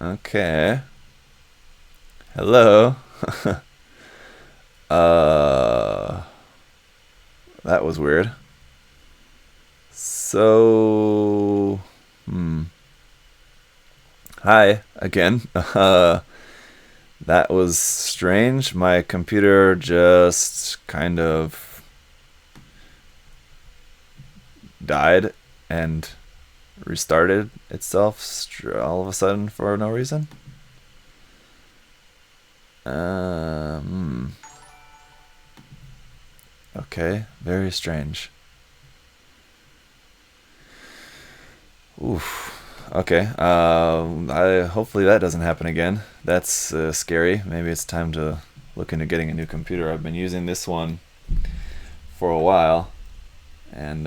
Okay. Hello. That was weird. So, hi again. That was strange. My computer just kind of died and restarted itself all of a sudden for no reason. Okay, very strange. Oof. Okay. I hopefully that doesn't happen again. That's scary. Maybe it's time to look into getting a new computer. I've been using this one for a while, and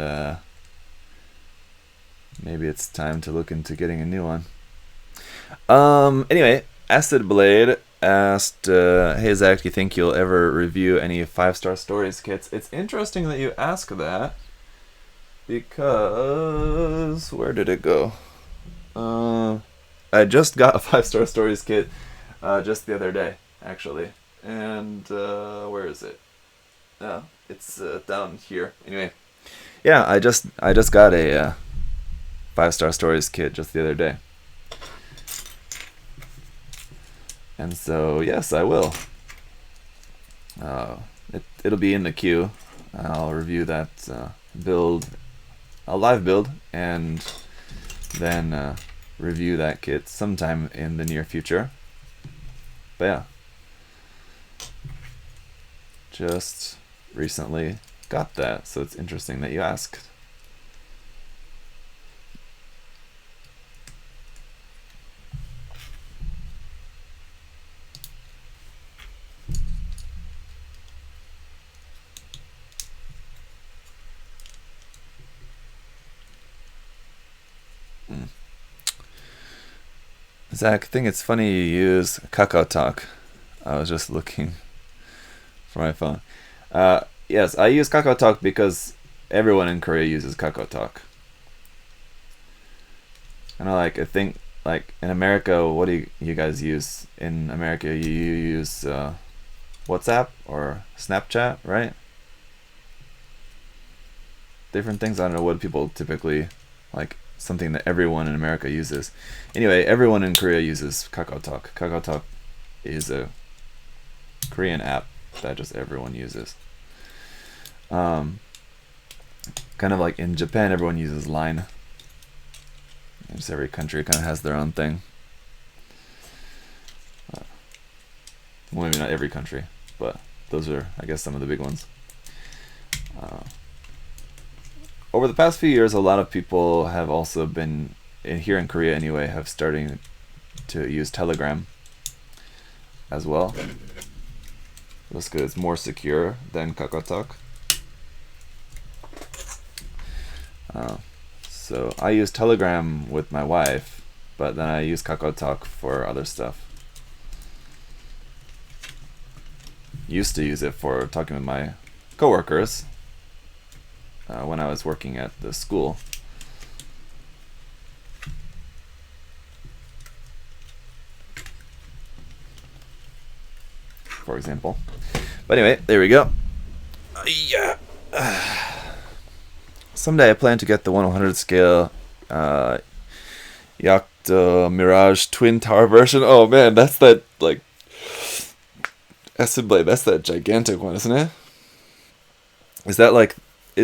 maybe it's time to look into getting a new one. Anyway, Acid Blade asked, "Hey Zach, do you think you'll ever review any 5-star stories kits?" It's interesting that you ask that because where did it go? I just got a 5-star stories kit just the other day, actually, and where is it? Oh, it's down here. Anyway, yeah, I just got a 5-star stories kit just the other day. And so, yes, I will. It'll be in the queue. I'll review that build, a live build, and then review that kit sometime in the near future. But yeah, just recently got that, so it's interesting that you asked. Zach, I think it's funny you use Kakao Talk. I was just looking for my phone. Yes, I use Kakao Talk because everyone in Korea uses Kakao Talk. And I think like in America, what do you guys use? In America, you use WhatsApp or Snapchat, right? Different things. I don't know what people typically like. Something that everyone in America uses. Anyway, everyone in Korea uses Kakao Talk. Kakao Talk is a Korean app that just everyone uses. Kind of like in Japan, everyone uses Line. Just every country kind of has their own thing. Well, maybe not every country, but those are, I guess, some of the big ones. Over the past few years, a lot of people have also been, here in Korea anyway, have starting to use Telegram as well. Just because it's more secure than Kakao Talk. So I use Telegram with my wife, but then I use Kakao Talk for other stuff. Used to use it for talking with my coworkers when I was working at the school. For example. But anyway, there we go. Yeah. Someday I plan to get the 1/100 scale Yzak Mirage Twin Tower version. Oh man, that's that like Acid Blade. That's that gigantic one, isn't it? Is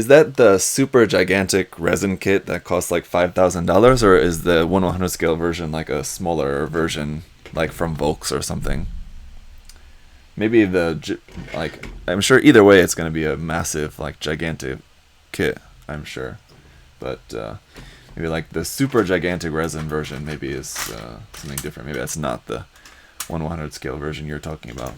that the super gigantic resin kit that costs like $5,000, or is the 1/100 scale version like a smaller version, like from Volks or something? Maybe I'm sure either way it's gonna be a massive like gigantic kit. I'm sure, but maybe like the super gigantic resin version maybe is something different. Maybe that's not the 1/100 scale version you're talking about.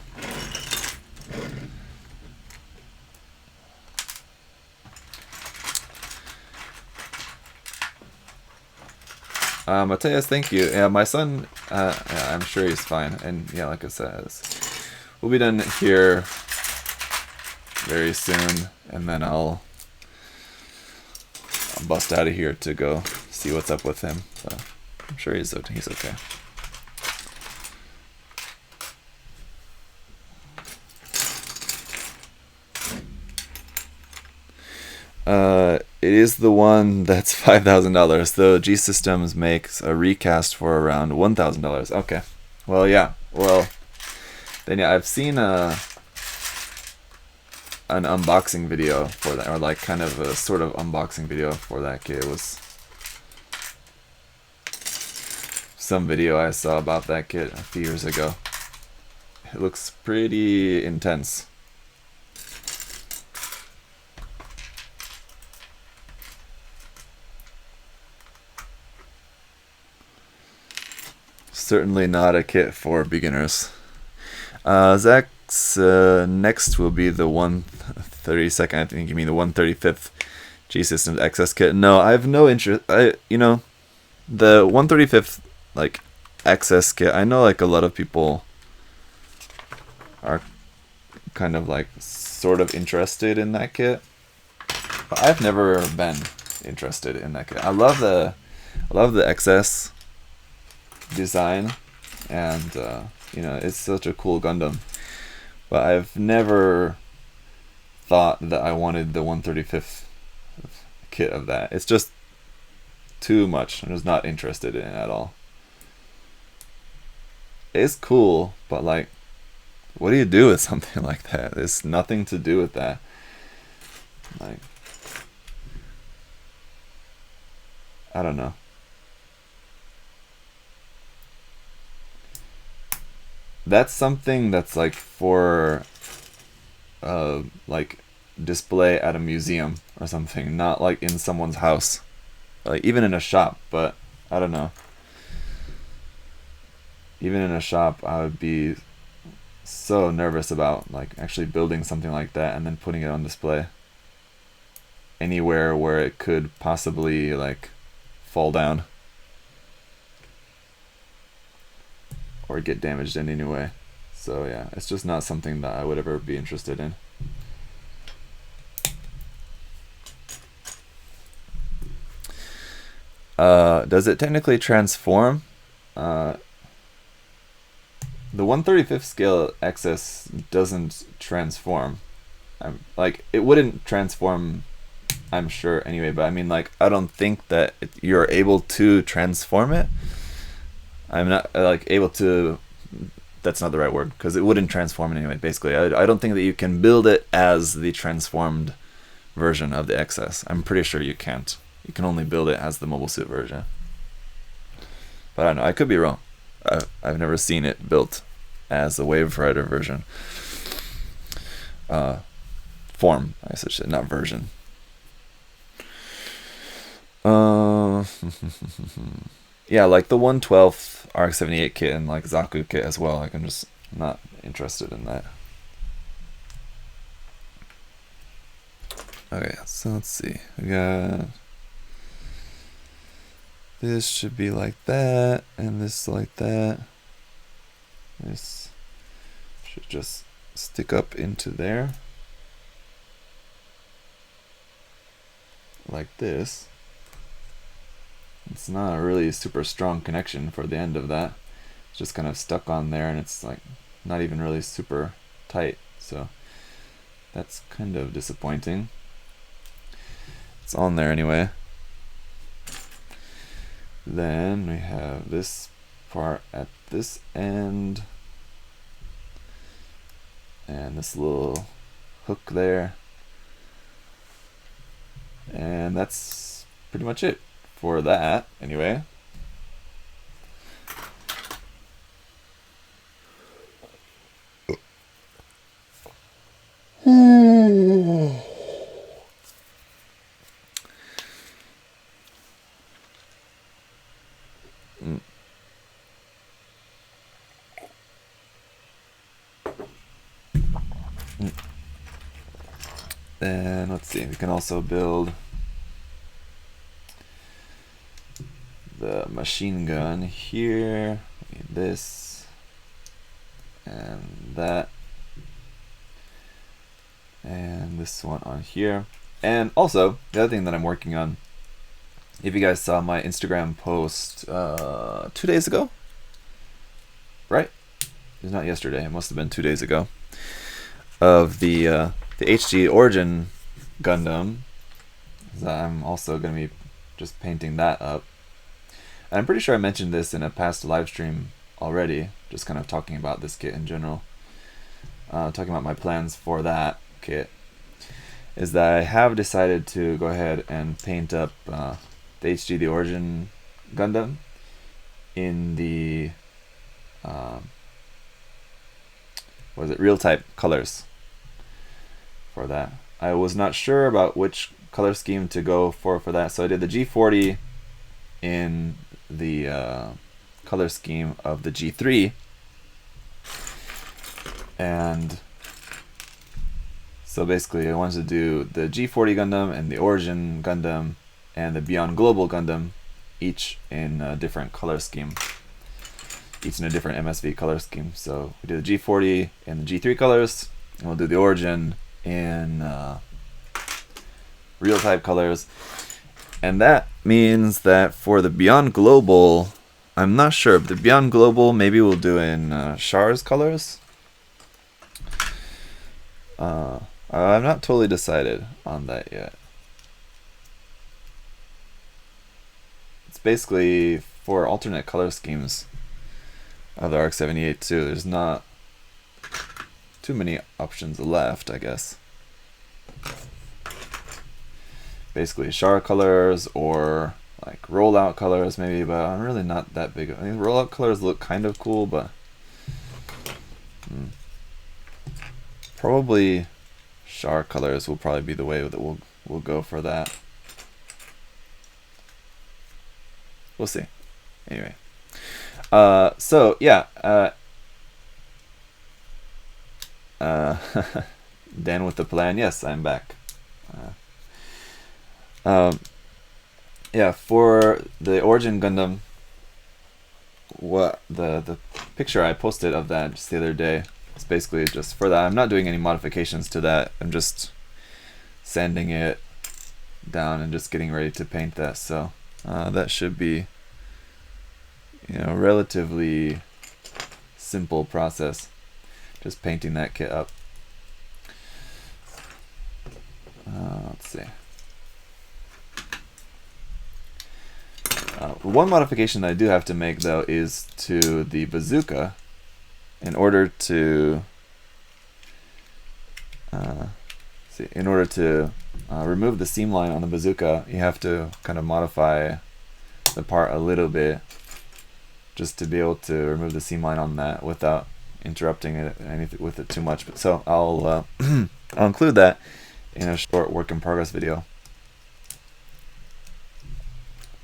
Mateus, thank you. Yeah, my son, yeah, I'm sure he's fine. And yeah, like I said, we'll be done here very soon, and then I'll bust out of here to go see what's up with him. So I'm sure he's okay. It is the one that's $5,000. Though G Systems makes a recast for around $1,000. Okay. Well, yeah. Well, then yeah, I've seen an unboxing video for that, or like kind of a sort of unboxing video for that kit. It was some video I saw about that kit a few years ago. It looks pretty intense. Certainly not a kit for beginners. Zach's next will be the 132nd. I think you mean the 135th G Systems XS kit. No, I have no interest. The 135th like XS kit. I know like a lot of people are kind of like sort of interested in that kit, but I've never been interested in that kit. I love the XS design, and it's such a cool Gundam, but I've never thought that I wanted the 135th kit of that. It's just too much. I was not interested in it at all. It's cool, but like, what do you do with something like that? There's nothing to do with that. Like, I don't know. That's something that's like for like display at a museum or something, not like in someone's house, like even in a shop. But I don't know, even in a shop I would be so nervous about like actually building something like that and then putting it on display anywhere where it could possibly like fall down or get damaged in any way. So yeah, it's just not something that I would ever be interested in. Does it technically transform? The 135th scale XS doesn't transform. Like, it wouldn't transform, I'm sure, anyway, but I mean, like, I don't think that you're able to transform it. I'm not like able to. That's not the right word, because it wouldn't transform anyway. Basically, I don't think that you can build it as the transformed version of the XS. I'm pretty sure you can't. You can only build it as the mobile suit version. But I don't know. I could be wrong. I've never seen it built as the Wave Rider version. Form, I should say, not version. Yeah, like the 112th RX-78 kit and like Zaku kit as well. Like, I'm just not interested in that. Okay, so let's see. We got this should be like that, and this like that. This should just stick up into there like this. It's not a really super strong connection for the end of that. It's just kind of stuck on there, and it's like not even really super tight, so that's kind of disappointing. It's on there anyway. Then we have this part at this end, and this little hook there, and that's pretty much it for that anyway. Then let's see, we can also build the machine gun here, this and that, and this one on here. And also, the other thing that I'm working on, if you guys saw my Instagram post 2 days ago, right? It's not yesterday, it must have been 2 days ago, of the HD Origin Gundam 'cause I'm also going to be just painting that up. And I'm pretty sure I mentioned this in a past live stream already, just kind of talking about this kit in general. Talking about my plans for that kit, is that I have decided to go ahead and paint up the HG The Origin Gundam in the real type colors for that. I was not sure about which color scheme to go for that, so I did the G40 in the color scheme of the G3, and so basically I wanted to do the G40 Gundam and the Origin Gundam and the Beyond Global Gundam, each in a different color scheme, each in a different MSV color scheme. So we do the G40 in the G3 colors, and we'll do the Origin in real type colors. And that means that for the Beyond Global, I'm not sure, but the Beyond Global maybe we'll do in Char's colors. I'm not totally decided on that yet. It's basically for alternate color schemes of the ARC-78 too. There's not too many options left, I guess. Basically Char colors or like rollout colors maybe, but I'm really not that big. I mean, rollout colors look kind of cool, but probably Char colors will probably be the way that we'll go for that. We'll see. Anyway, so yeah, Dan with the plan. Yes, I'm back. Yeah, for the Origin Gundam, what the picture I posted of that just the other day, it's basically just for that. I'm not doing any modifications to that. I'm just sanding it down and just getting ready to paint that. So that should be, you know, relatively simple process. Just painting that kit up. Let's see. One modification that I do have to make though is to the bazooka. In order to remove the seam line on the bazooka, you have to kind of modify the part a little bit just to be able to remove the seam line on that without interrupting it with it too much. But so I'll I'll include that in a short work in progress video,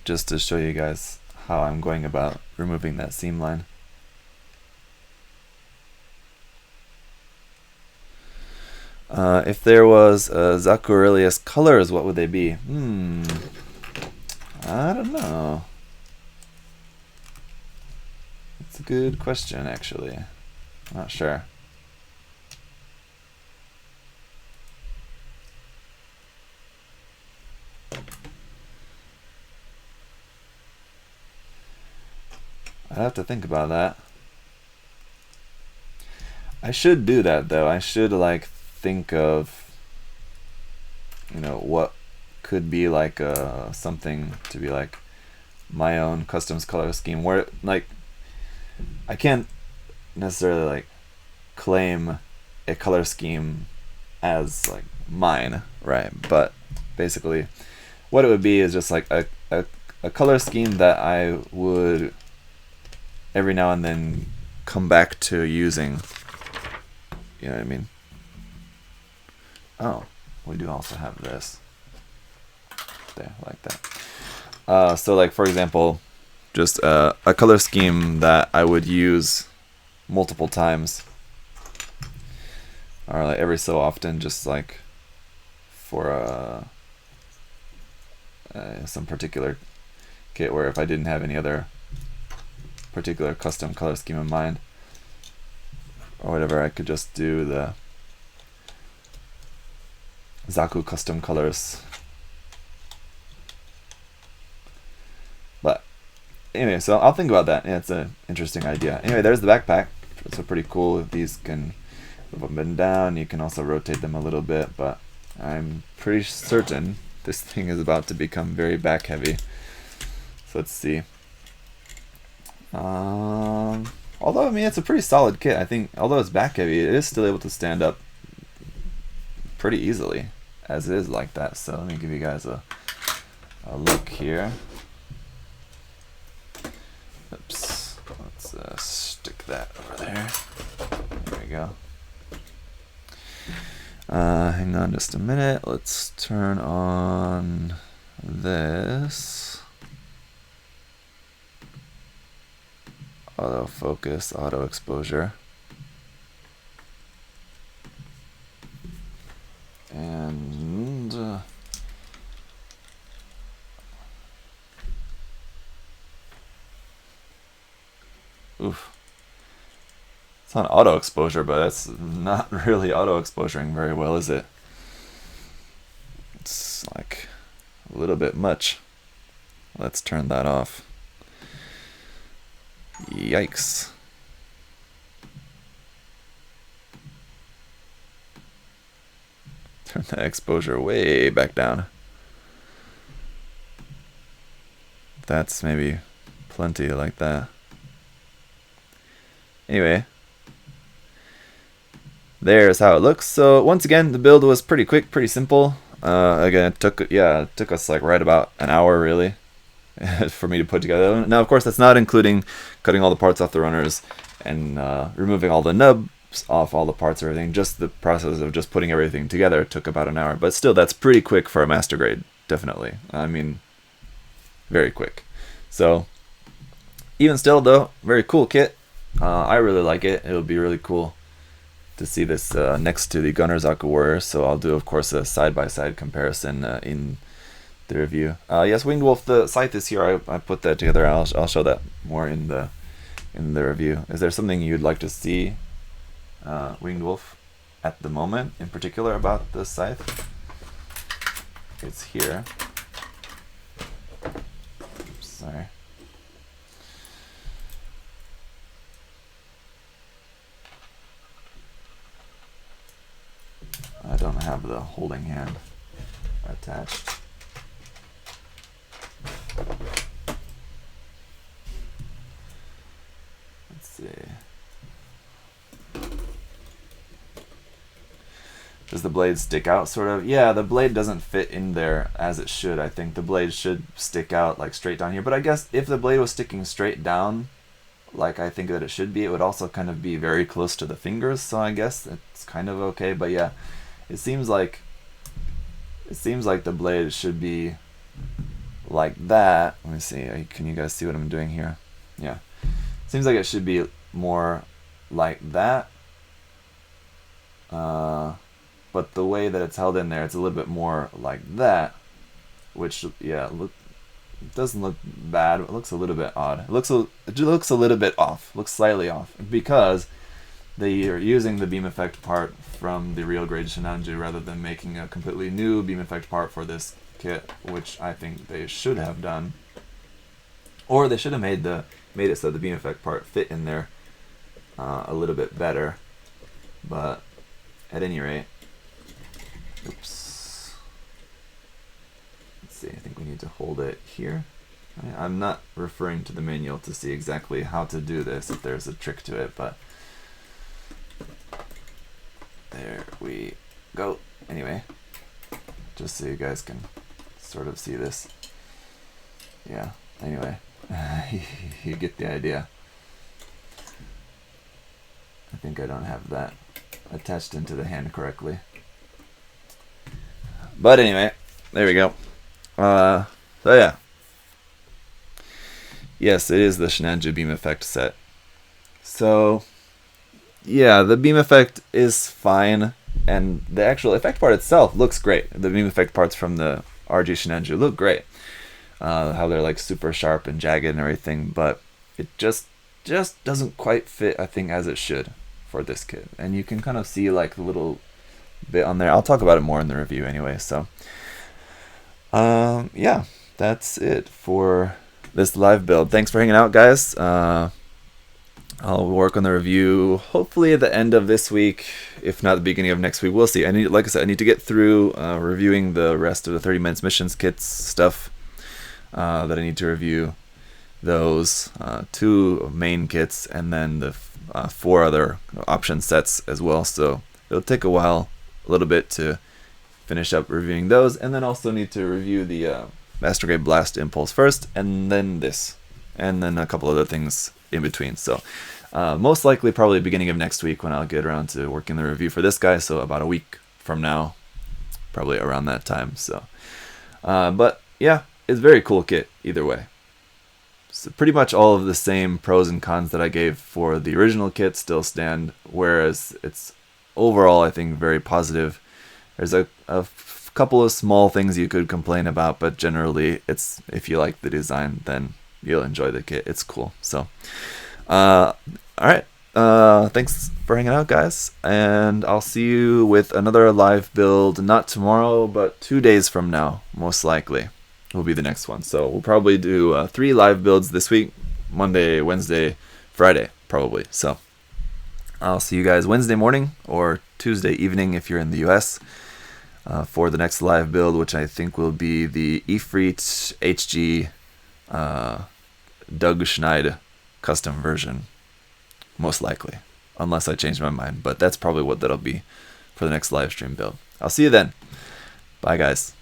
just to show you guys how I'm going about removing that seam line. If there was Zaku Aurelius colors, what would they be? I don't know. It's a good question, actually. I'm not sure. I'd have to think about that. I should do that though. I should like think of, you know, what could be like something to be like my own customs color scheme, where like I can't necessarily like claim a color scheme as like mine, right? But basically what it would be is just like a color scheme that I would every now and then come back to using. You know what I mean? Oh, we do also have this. There, like that. So like for example, just a color scheme that I would use multiple times, or like every so often, just like for some particular kit where if I didn't have any other particular custom color scheme in mind or whatever, I could just do the Zaku custom colors. But anyway, so I'll think about that. Yeah, it's an interesting idea. Anyway, there's the backpack. So pretty cool. These can move up and down. You can also rotate them a little bit, but I'm pretty certain This thing is about to become very back heavy. So let's see. Although, I mean, it's a pretty solid kit. I think, although it's back heavy, it is still able to stand up pretty easily as is like that. So let me give you guys a look here. Oops. Let's stick that over there. There we go. Hang on just a minute. Let's turn on this. Auto focus, auto exposure. And oof. It's on auto exposure, but it's not really auto exposuring very well, is it? It's like a little bit much. Let's turn that off. Yikes. Turn the exposure way back down. That's maybe plenty like that. Anyway, there's how it looks. So once again, the build was pretty quick, pretty simple. Again, it took us like right about an hour really for me to put together. Now, of course, that's not including cutting all the parts off the runners and removing all the nubs off all the parts or everything. Just the process of just putting everything together took about an hour. But still, that's pretty quick for a master grade, definitely. I mean, very quick. So even still, though, very cool kit. I really like it. It'll be really cool to see this next to the Gunner Zaku Warrior. So I'll do, of course, a side-by-side comparison in the review. Yes, Winged Wolf, the scythe is here. I put that together. I'll show that more in the review. Is there something you'd like to see, Winged Wolf, at the moment in particular about the scythe? It's here. Oops, sorry. I don't have the holding hand attached. Let's see. Does the blade stick out sort of? Yeah, the blade doesn't fit in there as it should. I think the blade should stick out like straight down here. But I guess if the blade was sticking straight down, like I think that it should be, it would also kind of be very close to the fingers. So I guess it's kind of okay. But yeah, it seems like the blade should be like that. Let me see. Can you guys see what I'm doing here? Yeah. Seems like it should be more like that. But the way that it's held in there, it's a little bit more like that, which, yeah, it doesn't look bad. It looks a little bit odd. It looks a little bit off. Looks slightly off because they are using the beam effect part from the real grade Shinanju rather than making a completely new beam effect part for this kit, which I think they should have done. Or they should have made it so the beam effect part fit in there a little bit better. But at any rate, oops. Let's see. I think we need to hold it here. I'm not referring to the manual to see exactly how to do this, if there's a trick to it, but there we go. Anyway, just so you guys can sort of see this. Yeah, anyway, you get the idea. I think I don't have that attached into the hand correctly. But anyway, there we go. So yeah. Yes, it is the Shinanju beam effect set. So yeah, the beam effect is fine, and the actual effect part itself looks great. The beam effect parts from the RG Shinanju look great. How they're like super sharp and jagged and everything, but it just doesn't quite fit, I think, as it should for this kit. And you can kind of see like the little bit on there. I'll talk about it more in the review anyway. So yeah, that's it for this live build. Thanks for hanging out, guys. I'll work on the review hopefully at the end of this week, if not the beginning of next week. We'll see. Like I said, I need to get through reviewing the rest of the 30 minutes missions kits stuff that I need to review. Those 2 main kits and then the 4 other option sets as well. So it'll take a while, a little bit, to finish up reviewing those, and then also need to review the Master Grade Blast Impulse first, and then this, and then a couple other things in between. So most likely probably beginning of next week when I'll get around to working the review for this guy. So about a week from now, probably around that time. So but yeah, it's a very cool kit either way. So pretty much all of the same pros and cons that I gave for the original kit still stand, whereas it's overall, I think, very positive. There's a couple of small things you could complain about, but generally, it's, if you like the design, then you'll enjoy the kit. It's cool. So, alright. Thanks for hanging out, guys, and I'll see you with another live build, not tomorrow, but 2 days from now, most likely will be the next one. So we'll probably do 3 live builds this week: Monday, Wednesday, Friday, probably. So I'll see you guys Wednesday morning or Tuesday evening if you're in the US for the next live build, which I think will be the Ifrit HG Doug Schneid custom version, most likely, unless I change my mind. But that's probably what that'll be for the next live stream build. I'll see you then. Bye, guys.